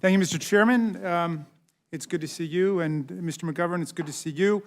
Thank you, Mr. Chairman. It's good to see you, and Mr. McGovern, it's good to see you.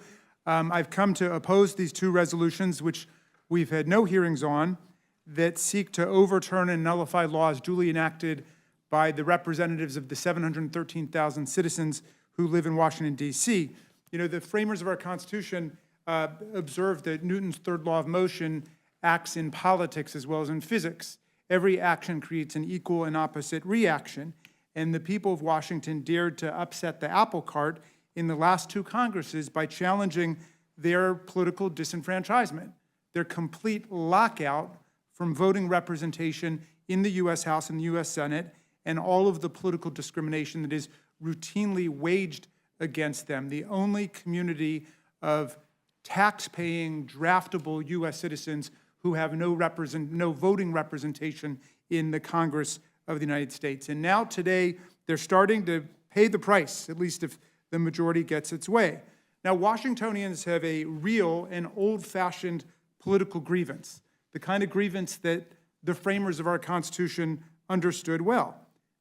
I've come to oppose these two resolutions, which we've had no hearings on, that seek to overturn and nullify laws duly enacted by the representatives of the 713,000 citizens who live in Washington, D.C. You know, the framers of our Constitution observed that Newton's third law of motion acts in politics as well as in physics. Every action creates an equal and opposite reaction. And the people of Washington dared to upset the apple cart in the last two Congresses by challenging their political disenfranchisement, their complete lockout from voting representation in the U.S. House and the U.S. Senate, and all of the political discrimination that is routinely waged against them. The only community of tax-paying, draftable U.S. citizens who have no voting representation in the Congress of the United States. And now today, they're starting to pay the price, at least if the majority gets its way. Now, Washingtonians have a real and old-fashioned political grievance, the kind of grievance that the framers of our Constitution understood well: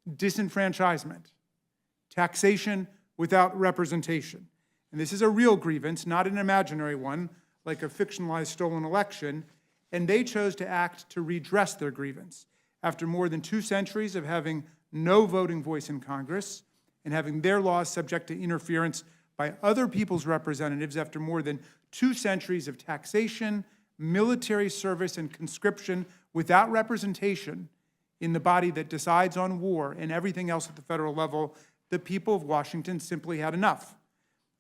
disenfranchisement, taxation without representation. And this is a real grievance, not an imaginary one, like a fictionalized stolen election, and they chose to act to redress their grievance. After more than 2 centuries of having no voting voice in Congress and having their laws subject to interference by other people's representatives, after more than 2 centuries of taxation, military service, and conscription without representation in the body that decides on war and everything else at the federal level, the people of Washington simply had enough.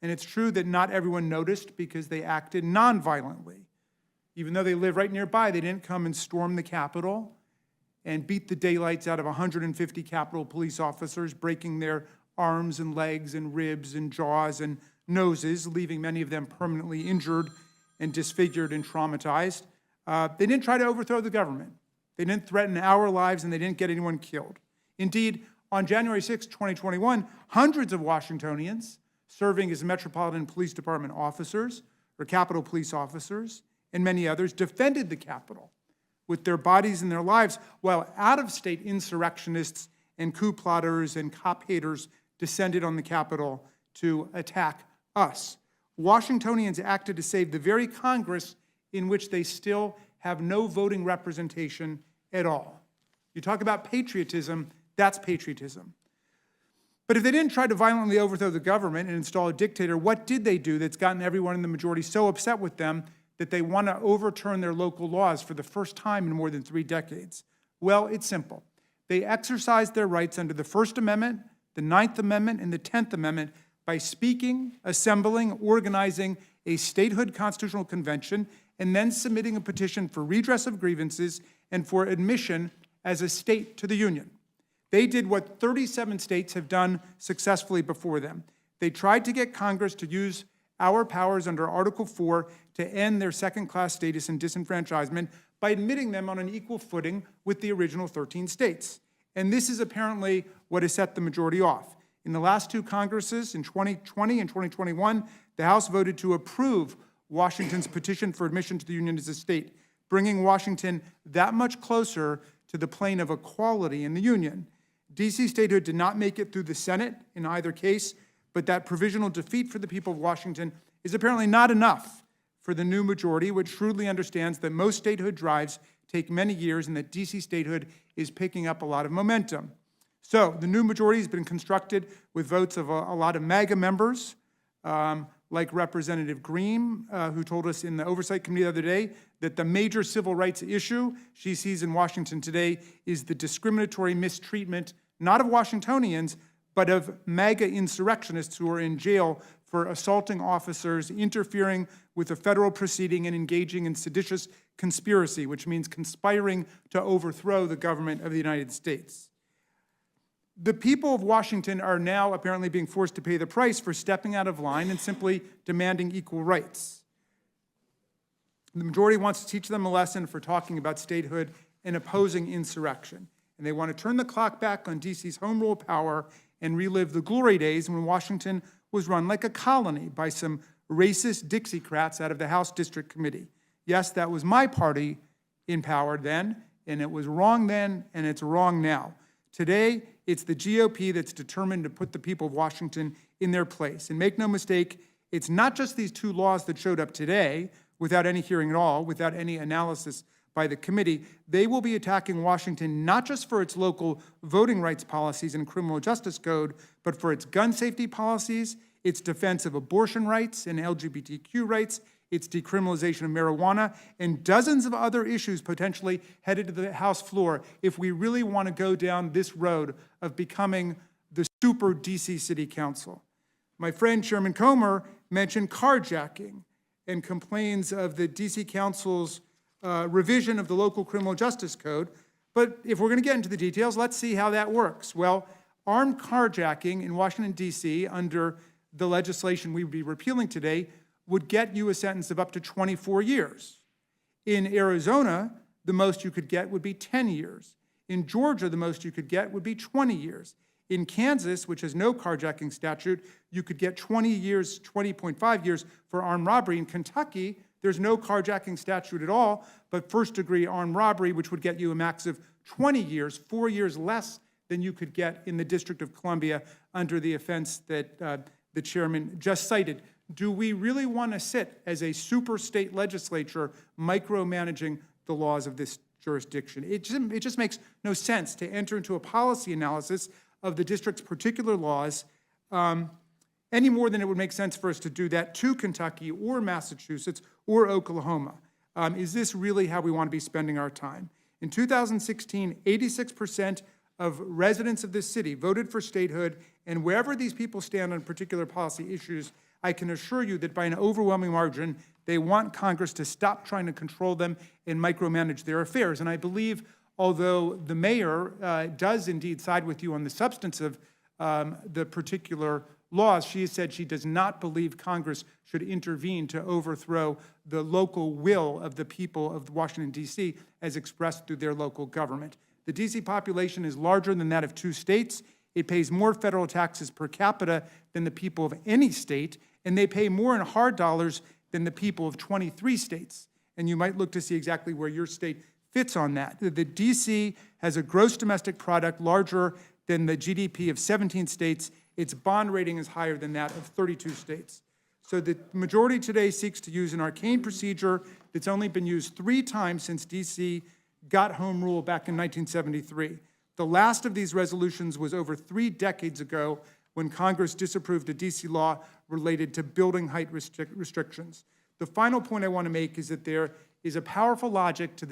And it's true that not everyone noticed because they acted nonviolently. Even though they live right nearby, they didn't come and storm the Capitol and beat the daylights out of 150 Capitol police officers, breaking their arms and legs and ribs and jaws and noses, leaving many of them permanently injured and disfigured and traumatized. They didn't try to overthrow the government. They didn't threaten our lives, and they didn't get anyone killed. Indeed, on January 6, 2021, hundreds of Washingtonians serving as Metropolitan Police Department officers or Capitol Police officers and many others defended the Capitol with their bodies and their lives, while out-of-state insurrectionists and coup plotters and cop haters descended on the Capitol to attack us. Washingtonians acted to save the very Congress in which they still have no voting representation at all. You talk about patriotism, that's patriotism. But if they didn't try to violently overthrow the government and install a dictator, what did they do that's gotten everyone in the majority so upset with them that they want to overturn their local laws for the first time in more than 3 decades? Well, it's simple. They exercised their rights under the First Amendment, the 9th Amendment, and the 10th Amendment by speaking, assembling, organizing a statehood constitutional convention, and then submitting a petition for redress of grievances and for admission as a state to the Union. They did what 37 states have done successfully before them. They tried to get Congress to use our powers under Article 4 to end their second-class status and disenfranchisement by admitting them on an equal footing with the original 13 states. And this is apparently what has set the majority off. In the last 2 Congresses, in 2020 and 2021, the House voted to approve Washington's petition for admission to the Union as a state, bringing Washington that much closer to the plane of equality in the Union. D.C. statehood did not make it through the Senate in either case, but that provisional defeat for the people of Washington is apparently not enough for the new majority, which shrewdly understands that most statehood drives take many years and that D.C. statehood is picking up a lot of momentum. So the new majority has been constructed with votes of a lot of MAGA members, like Representative Green, who told us in the Oversight Committee the other day that the major civil rights issue she sees in Washington today is the discriminatory mistreatment, not of Washingtonians, but of MAGA insurrectionists who are in jail for assaulting officers, interfering with a federal proceeding, and engaging in seditious conspiracy, which means conspiring to overthrow the government of the United States. The people of Washington are now apparently being forced to pay the price for stepping out of line and simply demanding equal rights. The majority wants to teach them a lesson for talking about statehood and opposing insurrection. And they want to turn the clock back on D.C.'s home rule power and relive the glory days when Washington was run like a colony by some racist Dixiecrats out of the House District Committee. Yes, that was my party in power then, and it was wrong then, and it's wrong now. Today, it's the GOP that's determined to put the people of Washington in their place. And make no mistake, it's not just these two laws that showed up today without any hearing at all, without any analysis by the committee. They will be attacking Washington not just for its local voting rights policies and criminal justice code, but for its gun safety policies, its defense of abortion rights and LGBTQ rights, its decriminalization of marijuana, and dozens of other issues potentially headed to the House floor if we really want to go down this road of becoming the super DC City Council. My friend Chairman Comer mentioned carjacking and complains of the DC Council's revision of the local criminal justice code. But if we're going to get into the details, let's see how that works. Well, armed carjacking in Washington, D.C., under the legislation we would be repealing today, would get you a sentence of up to 24 years. In Arizona, the most you could get would be 10 years. In Georgia, the most you could get would be 20 years. In Kansas, which has no carjacking statute, you could get 20 years, 20.5 years for armed robbery. In Kentucky, there's no carjacking statute at all, but first-degree armed robbery, which would get you a max of 20 years, 4 years less than you could get in the District of Columbia under the offense that the chairman just cited. Do we really want to sit as a super state legislature micromanaging the laws of this jurisdiction? It just makes no sense to enter into a policy analysis of the district's particular laws any more than it would make sense for us to do that to Kentucky or Massachusetts or Oklahoma. Is this really how we want to be spending our time? In 2016, 86% of residents of this city voted for statehood, and wherever these people stand on particular policy issues, I can assure you that by an overwhelming margin, they want Congress to stop trying to control them and micromanage their affairs. And I believe, although the mayor does indeed side with you on the substance of the particular laws, she has said she does not believe Congress should intervene to overthrow the local will of the people of Washington, D.C., as expressed through their local government. The D.C. population is larger than that of 2 states. It pays more federal taxes per capita than the people of any state, and they pay more in hard dollars than the people of 23 states. And you might look to see exactly where your state fits on that. The D.C. has a gross domestic product larger than the GDP of 17 states. Its bond rating is higher than that of 32 states. So the majority today seeks to use an arcane procedure that's only been used 3 times since D.C. got home rule back in 1973. The last of these resolutions was over 3 decades ago when Congress disapproved a D.C. law related to building height restrictions. The final point I want to make is that there is a powerful logic to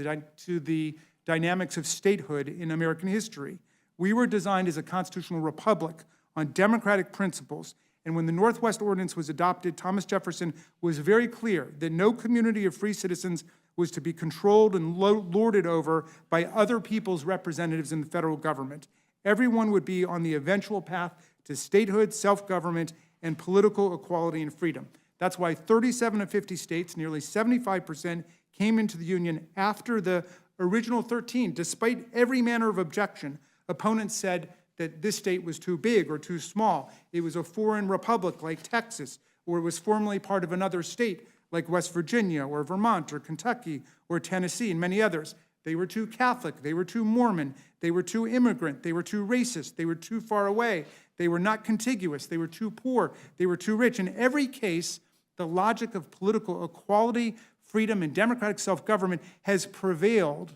the dynamics of statehood in American history. We were designed as a constitutional republic on democratic principles, and when the Northwest Ordinance was adopted, Thomas Jefferson was very clear that no community of free citizens was to be controlled and lorded over by other people's representatives in the federal government. Everyone would be on the eventual path to statehood, self-government, and political equality and freedom. That's why 37 of 50 states, nearly 75%, came into the Union after the original 13. Despite every manner of objection, opponents said that this state was too big or too small. It was a foreign republic like Texas, or it was formerly part of another state like West Virginia or Vermont or Kentucky or Tennessee and many others. They were too Catholic, they were too Mormon, they were too immigrant, they were too racist, they were too far away, they were not contiguous, they were too poor, they were too rich. In every case, the logic of political equality, freedom, and democratic self-government has prevailed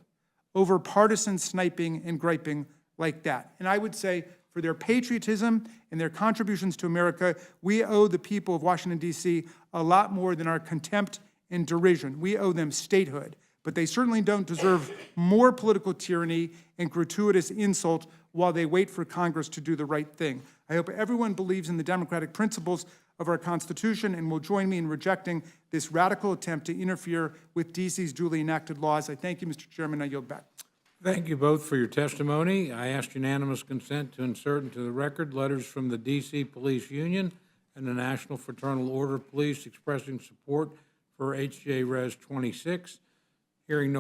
over partisan sniping and griping like that. And I would say, for their patriotism and their contributions to America, we owe the people of Washington, D.C. a lot more than our contempt and derision. We owe them statehood, but they certainly don't deserve more political tyranny and gratuitous insult while they wait for Congress to do the right thing. I hope everyone believes in the democratic principles of our Constitution and will join me in rejecting this radical attempt to interfere with D.C.'s duly enacted laws. I thank you, Mr. Chairman. I yield back. Thank you both for your testimony. I ask unanimous consent to insert into the record letters from the D.C. Police Union and the National Fraternal Order of Police expressing support for H.J. Res. 26. Hearing no